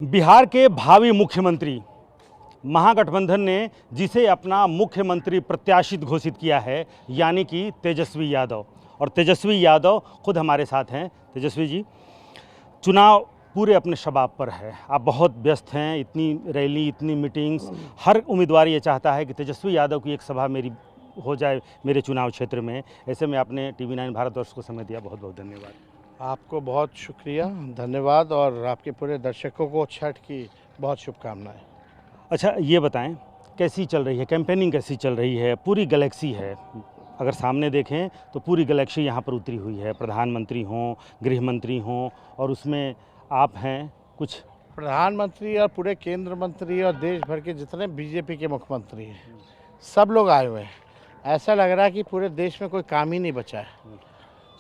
बिहार के भावी मुख्यमंत्री महागठबंधन ने जिसे अपना मुख्यमंत्री प्रत्याशित घोषित किया है, यानी कि तेजस्वी यादव। और तेजस्वी यादव खुद हमारे साथ हैं। तेजस्वी जी, चुनाव पूरे अपने शबाब पर है, आप बहुत व्यस्त हैं, इतनी रैली, इतनी मीटिंग्स, हर उम्मीदवार ये चाहता है कि तेजस्वी यादव की एक सभा मेरी हो जाए मेरे चुनाव क्षेत्र में। ऐसे में आपने TV9 भारतवर्ष को समय दिया, बहुत बहुत धन्यवाद। आपको बहुत शुक्रिया, धन्यवाद, और आपके पूरे दर्शकों को छठ की बहुत शुभकामनाएं। अच्छा, ये बताएं कैसी चल रही है कैंपेनिंग, कैसी चल रही है? पूरी गैलेक्सी है, अगर सामने देखें तो पूरी गैलेक्सी यहाँ पर उतरी हुई है। प्रधानमंत्री हों, गृह मंत्री हों, और उसमें आप हैं कुछ। प्रधानमंत्री और पूरे केंद्र मंत्री और देश भर के जितने बीजेपी के मुख्यमंत्री हैं, सब लोग आए हुए हैं। ऐसा लग रहा है कि पूरे देश में कोई काम ही नहीं बचा है।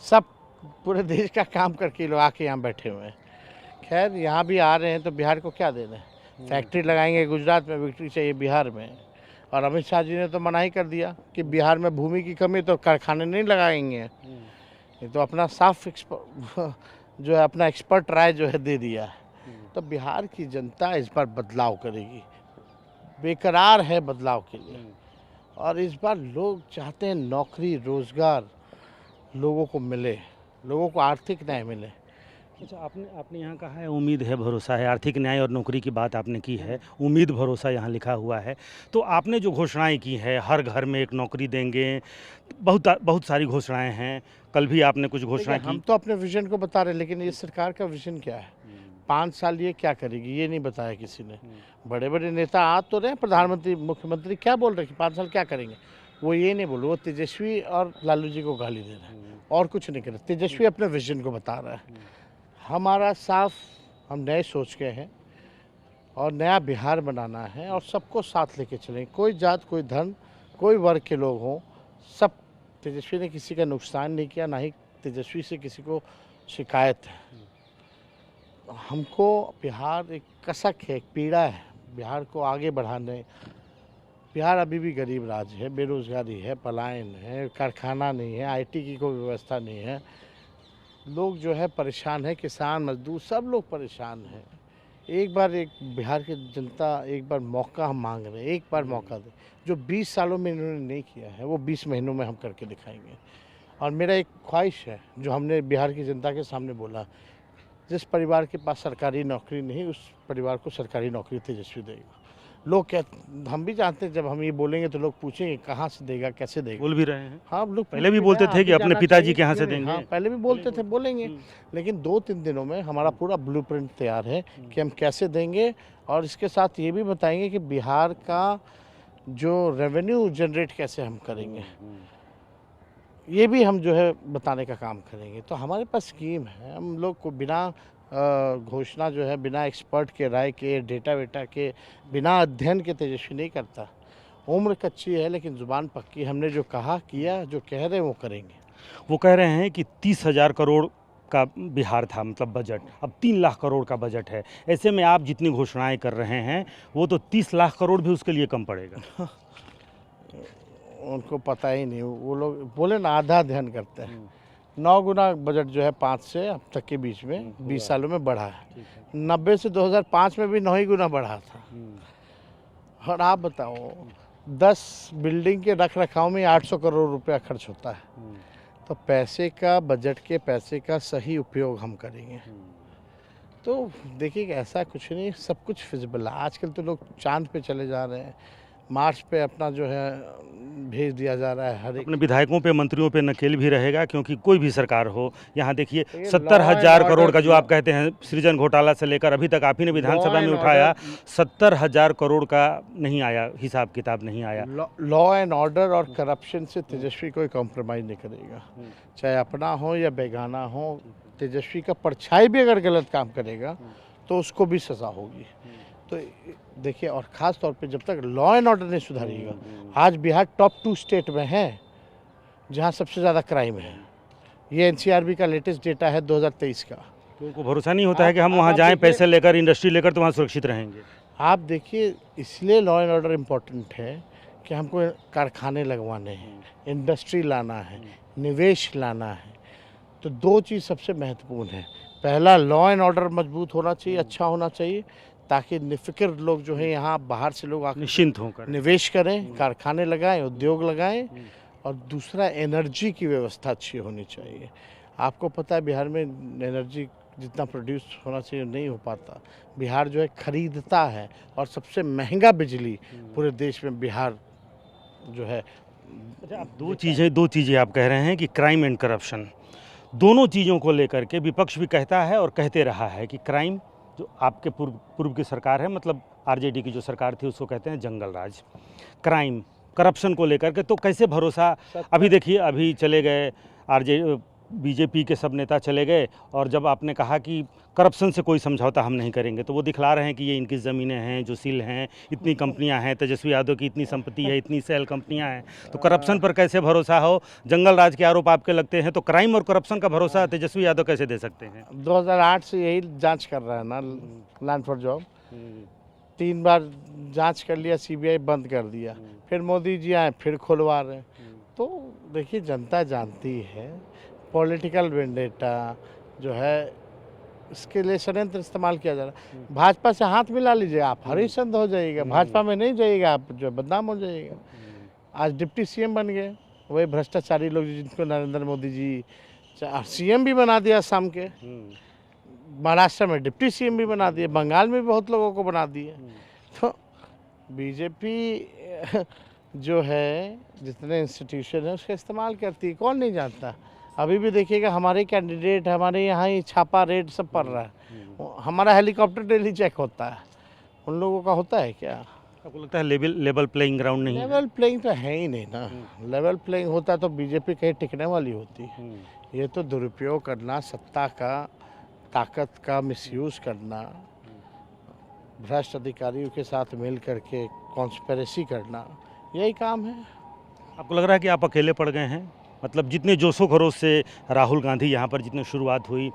सब पूरे देश का काम करके लोग आके यहाँ बैठे हुए हैं। खैर, यहाँ भी आ रहे हैं तो बिहार को क्या देना है? फैक्ट्री लगाएंगे गुजरात में, विक्ट्री चाहिए बिहार में। और अमित शाह जी ने तो मना ही कर दिया कि बिहार में भूमि की कमी, तो कारखाने नहीं लगाएंगे। ये तो अपना साफ जो है अपना एक्सपर्ट राय जो है दे दिया है। तो बिहार की जनता इस बार बदलाव करेगी, बेकरार है बदलाव के लिए। और इस बार लोग चाहते हैं नौकरी, रोजगार लोगों को मिले, लोगों को आर्थिक न्याय मिले। अच्छा, आपने यहाँ कहा है उम्मीद है, भरोसा है। आर्थिक न्याय और नौकरी की बात आपने की है, उम्मीद भरोसा यहाँ लिखा हुआ है। तो आपने जो घोषणाएं की है, हर घर में एक नौकरी देंगे, बहुत सारी घोषणाएं हैं। कल भी आपने कुछ घोषणा की। हम तो अपने विजन को बता रहे हैं, लेकिन ये सरकार का विजन क्या है? 5 साल ये क्या करेगी, ये नहीं बताया किसी ने। बड़े बड़े नेता आ तो रहे, प्रधानमंत्री, मुख्यमंत्री क्या बोल रहे हैं कि 5 साल क्या करेंगे, वो ये नहीं बोल रहे। वो तेजस्वी और लालू जी को गाली दे रहे हैं और कुछ नहीं कर रहे। तेजस्वी अपने विजन को बता रहा है। हमारा साफ, हम नए सोच के हैं और नया बिहार बनाना है और सबको साथ लेके चलेंगे। कोई जात, कोई धर्म, कोई वर्ग के लोग हों, सब। तेजस्वी ने किसी का नुकसान नहीं किया, ना ही तेजस्वी से किसी को शिकायत है। हमको बिहार एक कसक है, एक पीड़ा है बिहार को आगे बढ़ाने। बिहार अभी भी गरीब राज्य है, बेरोजगारी है, पलायन है, कारखाना नहीं है, IT की कोई व्यवस्था नहीं है। लोग जो है परेशान है, किसान, मजदूर, सब लोग परेशान हैं। एक बिहार की जनता एक बार मौका हम मांग रहे हैं, एक बार मौका दें। जो 20 सालों में इन्होंने नहीं किया है, वो 20 महीनों में हम करके दिखाएंगे। और मेरा एक ख्वाहिश है, जो हमने बिहार की जनता के सामने बोला, जिस परिवार के पास सरकारी नौकरी नहीं, उस परिवार को सरकारी नौकरी तेजस्वी देगा। लोग हम भी जानते हैं, जब हम ये बोलेंगे तो लोग पूछेंगे कहाँ से देगा, कैसे देगा। बोल भी रहे हैं। हाँ, लोग पहले भी बोलते थे कि अपने पिताजी के यहाँ से देंगे। हाँ, पहले भी बोलते थे, बोलेंगे। लेकिन 2-3 दिनों में हमारा पूरा ब्लूप्रिंट तैयार है कि हम कैसे देंगे। और इसके साथ ये भी बताएंगे कि बिहार का जो रेवेन्यू जनरेट कैसे हम करेंगे, ये भी हम जो है बताने का काम करेंगे। तो हमारे पास स्कीम है। हम लोग को बिना घोषणा जो है, बिना एक्सपर्ट के राय के, डेटा वेटा के, बिना अध्ययन के तेजस्वी नहीं करता। उम्र कच्ची है लेकिन जुबान पक्की। हमने जो कहा किया, जो कह रहे हैं वो करेंगे। वो कह रहे हैं कि 30,000 करोड़ का बिहार था, मतलब बजट, अब 3 लाख करोड़ का बजट है। ऐसे में आप जितनी घोषणाएं कर रहे हैं, वो तो 30 लाख करोड़ भी उसके लिए कम पड़ेगा। उनको पता ही नहीं। वो लोग बोले ना, आधा अध्ययन करते हैं। 9 गुना बजट जो है 5 से अब तक के बीच में 20 सालों में बढ़ा है। 90 से 2005 में भी 9 ही गुना बढ़ा था। और आप बताओ, 10 बिल्डिंग के रख रखाव में 800 करोड़ रुपया खर्च होता है। तो पैसे का, बजट के पैसे का सही उपयोग हम करेंगे। तो देखिए, ऐसा कुछ नहीं, सब कुछ फिजिबल है। आजकल तो लोग चांद पे चले जा रहे हैं, मार्स पे अपना जो है भेज दिया जा रहा है। हर एक अपने विधायकों पे, मंत्रियों पे नकेल भी रहेगा, क्योंकि कोई भी सरकार हो। यहाँ देखिए, 70,000 करोड़ का जो आप कहते हैं सृजन घोटाला से लेकर अभी तक, आप ही ने विधानसभा में उठाया, 70,000 करोड़ का नहीं आया, हिसाब किताब नहीं आया। लॉ एंड ऑर्डर और करप्शन से तेजस्वी कोई कॉम्प्रोमाइज़ नहीं करेगा, चाहे अपना हो या बेगाना हो। तेजस्वी का परछाई भी अगर गलत काम करेगा तो उसको भी सज़ा होगी। तो देखिए, और ख़ास तौर पे जब तक लॉ एंड ऑर्डर नहीं सुधारेगा। आज बिहार टॉप 2 स्टेट में है जहां सबसे ज़्यादा क्राइम है। ये NCRB का लेटेस्ट डेटा है 2023 का। तो उनको भरोसा नहीं होता है कि हम वहाँ जाएं पैसे लेकर, इंडस्ट्री लेकर, तो वहाँ सुरक्षित रहेंगे। आप देखिए, इसलिए लॉ एंड ऑर्डर इम्पोर्टेंट है कि हमको कारखाने लगवाने हैं, इंडस्ट्री लाना है, निवेश लाना है। तो 2 चीज़ सबसे महत्वपूर्ण है। पहला, लॉ एंड ऑर्डर मजबूत होना चाहिए, अच्छा होना चाहिए। ताकि निफ़िक्र लोग जो है यहाँ बाहर से लोग आकर निश्चिंत होकर। निवेश करें, कारखाने लगाएं, उद्योग लगाएं। और दूसरा एनर्जी की व्यवस्था अच्छी होनी चाहिए। आपको पता है बिहार में एनर्जी जितना प्रोड्यूस होना चाहिए नहीं हो पाता। बिहार जो है खरीदता है और सबसे महंगा बिजली पूरे देश में बिहार जो है। अच्छा, आप दो चीज़ें आप कह रहे हैं कि क्राइम एंड करप्शन, दोनों चीज़ों को लेकर के विपक्ष भी कहता है और कहते रहा है कि क्राइम जो आपके पूर्व की सरकार है, मतलब आरजेडी की जो सरकार थी, उसको कहते हैं जंगल राज। क्राइम करप्शन को लेकर के तो कैसे भरोसा। अभी देखिए, अभी चले गए बीजेपी के सब नेता चले गए, और जब आपने कहा कि करप्शन से कोई समझौता हम नहीं करेंगे, तो वो दिखला रहे हैं कि ये इनकी ज़मीनें हैं जो सील हैं, इतनी कंपनियां हैं, तेजस्वी यादव की इतनी संपत्ति है, इतनी सेल कंपनियां हैं, तो करप्शन पर कैसे भरोसा हो। जंगल राज के आरोप आपके लगते हैं, तो क्राइम और करप्शन का भरोसा तेजस्वी यादव कैसे दे सकते हैं। 2008 से यही जांच कर रहा है ना लैंड फॉर जॉब। 3 बार जांच कर लिया, सीबीआई बंद कर दिया, फिर मोदी जी आए फिर खुलवा रहे हैं। तो देखिए, जनता जानती है पॉलिटिकल वेंडेटा जो है, इसके लिए षड्यंत्र इस्तेमाल किया जा रहा है। भाजपा से हाथ मिला लीजिए, आप हरिश्चंद्र हो जाइएगा, भाजपा में नहीं जाइएगा, आप जो बदनाम हो जाइएगा। आज डिप्टी सीएम बन गए वही भ्रष्टाचारी लोग जिनको नरेंद्र मोदी जी सीएम भी बना दिया असम के, महाराष्ट्र में डिप्टी सीएम भी बना दिए, बंगाल में भी बहुत लोगों को बना दिए। तो बीजेपी जो है जितने इंस्टीट्यूशन है उसका इस्तेमाल करती है, कौन नहीं जानता। अभी भी देखिएगा हमारे कैंडिडेट, हमारे यहाँ ही छापा रेड सब पड़ रहा है। हमारा हेलीकॉप्टर डेली चेक होता है, उन लोगों का होता है क्या। आपको लगता है लेवल प्लेइंग ग्राउंड नहीं है? लेवल प्लेइंग तो है ही नहीं ना। लेवल प्लेइंग होता तो बीजेपी कहीं टिकने वाली होती। ये तो दुरुपयोग करना, सत्ता का ताकत का मिसयूज़ करना, भ्रष्ट अधिकारियों के साथ मिल करके कॉन्स्पिरेसी करना, यही काम है। आपको लग रहा है कि आप अकेले पड़ गए हैं? मतलब जितने जोशो खरोश से राहुल गांधी यहाँ पर जितने शुरुआत हुई,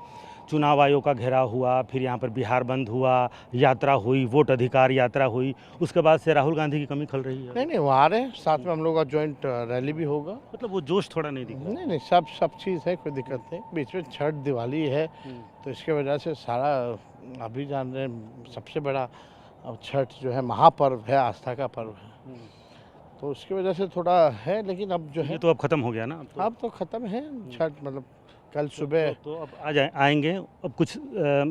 चुनाव आयोग का घेराव हुआ, फिर यहाँ पर बिहार बंद हुआ, यात्रा हुई, वोट अधिकार यात्रा हुई, उसके बाद से राहुल गांधी की कमी खल रही है? नहीं, वो आ रहे हैं, साथ में हम लोग का जॉइंट रैली भी होगा। मतलब वो जोश थोड़ा नहीं दिख रहा? नहीं, सब चीज़ है, कोई दिक्कत नहीं। बीच में छठ दिवाली है, तो इसके वजह से सारा अभी जान रहे हैं सबसे बड़ा अब छठ जो है महापर्व है, आस्था का पर्व है, तो उसकी वजह से थोड़ा है। लेकिन अब जो है ये तो अब खत्म हो गया ना? अब तो ख़त्म है छठ, मतलब कल सुबह तो अब आएंगे। अब कुछ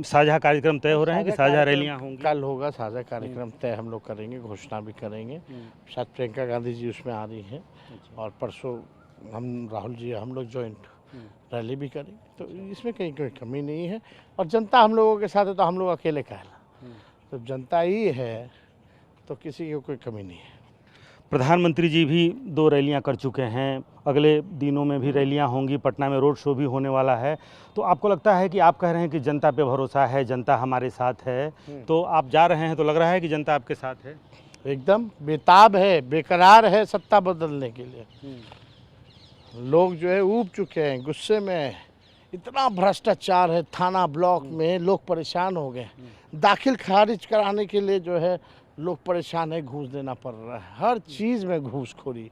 साझा कार्यक्रम तय हो रहे हैं कि साझा रैलियां होंगी? कल होगा साझा कार्यक्रम तय, हम लोग करेंगे, घोषणा भी करेंगे। शायद प्रियंका गांधी जी उसमें आ रही हैं, और परसों हम राहुल जी हम लोग जॉइंट रैली भी करेंगे। तो इसमें कहीं कोई कमी नहीं है, और जनता हम लोगों के साथ है, तो हम लोग अकेले कहला, तो जनता ही है, तो किसी की कोई कमी नहीं है। प्रधानमंत्री जी भी 2 रैलियां कर चुके हैं, अगले दिनों में भी रैलियां होंगी, पटना में रोड शो भी होने वाला है। तो आपको लगता है कि आप कह रहे हैं कि जनता पे भरोसा है, जनता हमारे साथ है, तो आप जा रहे हैं तो लग रहा है कि जनता आपके साथ है? एकदम बेताब है, बेकरार है सत्ता बदलने के लिए। लोग जो है ऊब चुके हैं, गुस्से में है, इतना भ्रष्टाचार है, थाना ब्लॉक में लोग परेशान हो गए। दाखिल खारिज कराने के लिए जो है लोग परेशान है, घूस देना पड़ रहा है, हर चीज़ में घूसखोरी,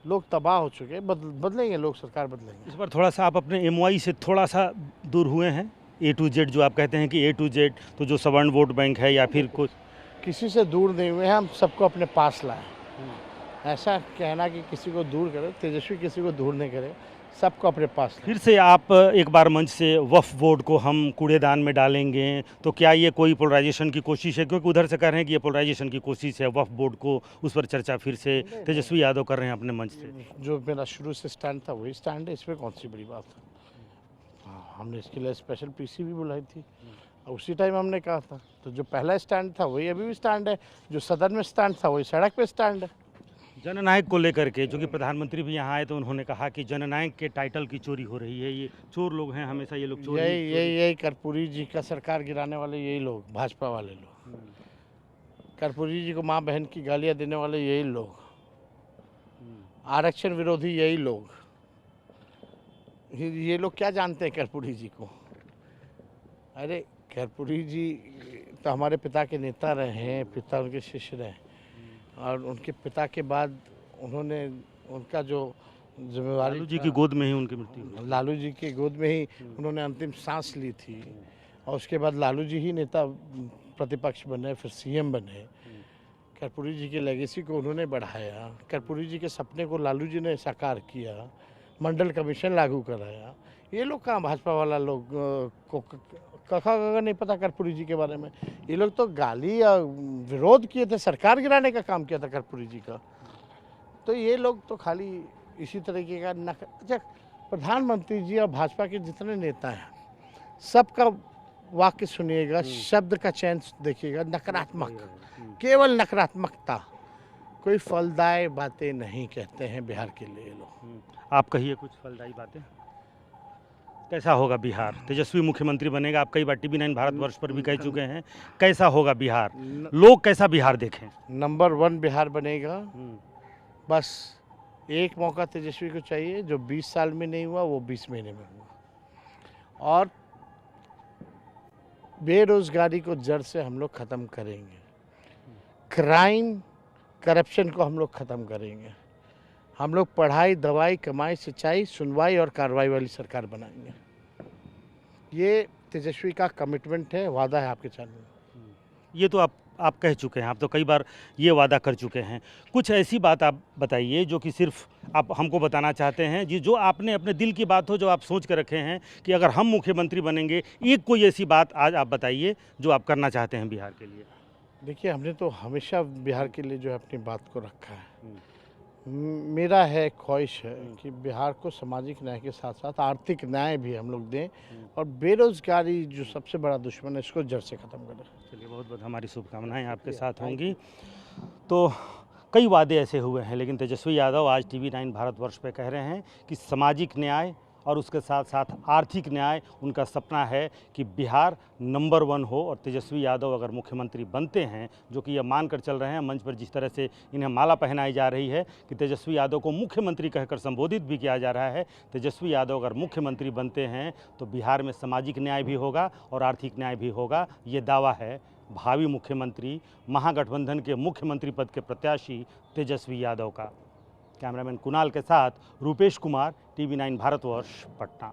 लोग तबाह हो चुके हैं। बदलेंगे लोग, सरकार बदलेंगे। इस बार थोड़ा सा आप अपने एमओआई से थोड़ा सा दूर हुए हैं। A to Z जो आप कहते हैं कि A to Z, तो जो सवर्ण वोट बैंक है या फिर कुछ, किसी से दूर नहीं हुए हैं, हम सबको अपने पास लाए। ऐसा कहना कि किसी को दूर करे, तेजस्वी किसी को दूर नहीं करे, सबको अपने पास लाए। फिर से आप एक बार मंच से वक्फ बोर्ड को हम कूड़ेदान में डालेंगे, तो क्या ये कोई पोलराइजेशन की कोशिश है? क्योंकि उधर से कह रहे हैं कि ये पोलराइजेशन की कोशिश है, वक्फ बोर्ड को उस पर चर्चा फिर से तेजस्वी यादव कर रहे हैं अपने मंच से। जो मेरा शुरू से स्टैंड था वही स्टैंड है, इसमें कौन सी बड़ी बात है। हाँ, हमने इसके लिए स्पेशल पीसी भी बुलाई थी, उसी टाइम हमने कहा था। तो जो पहला स्टैंड था वही अभी भी स्टैंड है, जो सदन में स्टैंड था वही सड़क पे स्टैंड है। जननायक को लेकर के, जो कि प्रधानमंत्री भी यहाँ आए तो उन्होंने कहा कि जननायक के टाइटल की चोरी हो रही है, ये चोर लोग हैं, हमेशा ये लोग चोरी। यही कर्पूरी जी का सरकार गिराने वाले यही लोग, भाजपा वाले लोग, कर्पूरी जी को माँ बहन की गालियाँ देने वाले यही लोग, आरक्षण विरोधी यही लोग। ये लोग क्या जानते हैं कर्पूरी जी को? अरे कर्पूरी जी तो हमारे पिता के नेता रहे हैं, पिता उनके शिष्य रहे, और उनके पिता के बाद उन्होंने उनका जो जिम्मेवारी, लालू जी की गोद में ही उनकी मृत्यु, लालू जी की गोद में ही उन्होंने अंतिम सांस ली थी, और उसके बाद लालू जी ही नेता प्रतिपक्ष बने, फिर सीएम बने। कर्पूरी जी के लेगेसी को उन्होंने बढ़ाया, कर्पूरी जी के सपने को लालू जी ने साकार किया, मंडल कमीशन लागू कराया। ये लोग कहाँ भाजपा वाला लोग को कखा गगा नहीं पता कर्पूरी जी के बारे में। ये लोग तो गाली या विरोध किए थे, सरकार गिराने का काम किया था कर्पूरी जी का। तो ये लोग तो खाली इसी तरीके का अच्छा, प्रधानमंत्री जी और भाजपा के जितने नेता हैं सबका वाक्य सुनिएगा, शब्द का चयन देखिएगा, नकारात्मक, केवल नकारात्मकता, कोई फलदायी बातें नहीं कहते हैं बिहार के लिए ये लोग। आप कहिए कुछ फलदायी बातें। कैसा होगा बिहार? तेजस्वी मुख्यमंत्री बनेगा, आप कई बार TV9 भारतवर्ष पर भी कह चुके हैं। कैसा होगा बिहार? लोग कैसा बिहार देखें? नंबर 1 बिहार बनेगा। बस एक मौका तेजस्वी को चाहिए, जो 20 साल में नहीं हुआ वो 20 महीने में हुआ। और बेरोजगारी को जड़ से हम लोग ख़त्म करेंगे, क्राइम करप्शन को हम लोग ख़त्म करेंगे, हम लोग पढ़ाई, दवाई, कमाई, सिंचाई, सुनवाई और कार्रवाई वाली सरकार बनाएंगे। ये तेजस्वी का कमिटमेंट है, वादा है आपके चैनल में। ये तो आप कह चुके हैं, आप तो कई बार ये वादा कर चुके हैं। कुछ ऐसी बात आप बताइए जो कि सिर्फ आप हमको बताना चाहते हैं, जी, जो आपने अपने दिल की बात हो, जो आप सोच कर रखे हैं कि अगर हम मुख्यमंत्री बनेंगे, एक कोई ऐसी बात आज आप बताइए जो आप करना चाहते हैं बिहार के लिए। देखिए, हमने तो हमेशा बिहार के लिए जो है अपनी बात को रखा है। मेरा है, ख्वाहिश है कि बिहार को सामाजिक न्याय के साथ साथ आर्थिक न्याय भी हम लोग दें और बेरोजगारी जो सबसे बड़ा दुश्मन है इसको जड़ से ख़त्म करें। चलिए, बहुत बहुत हमारी शुभकामनाएं आपके साथ होंगी। तो कई वादे ऐसे हुए हैं, लेकिन तेजस्वी यादव आज TV9 भारतवर्ष पे कह रहे हैं कि सामाजिक न्याय और उसके साथ साथ आर्थिक न्याय, उनका सपना है कि बिहार नंबर 1 हो। और तेजस्वी यादव अगर मुख्यमंत्री बनते हैं, जो कि ये मानकर चल रहे हैं, मंच पर जिस तरह से इन्हें माला पहनाई जा रही है कि तेजस्वी यादव को मुख्यमंत्री कहकर संबोधित भी किया जा रहा है, तेजस्वी यादव अगर मुख्यमंत्री बनते हैं तो बिहार में सामाजिक न्याय भी होगा और आर्थिक न्याय भी होगा। ये दावा है भावी मुख्यमंत्री, महागठबंधन के मुख्यमंत्री पद के प्रत्याशी तेजस्वी यादव का। कैमरामैन कुणाल के साथ रूपेश कुमार, TV9 भारतवर्ष, पटना।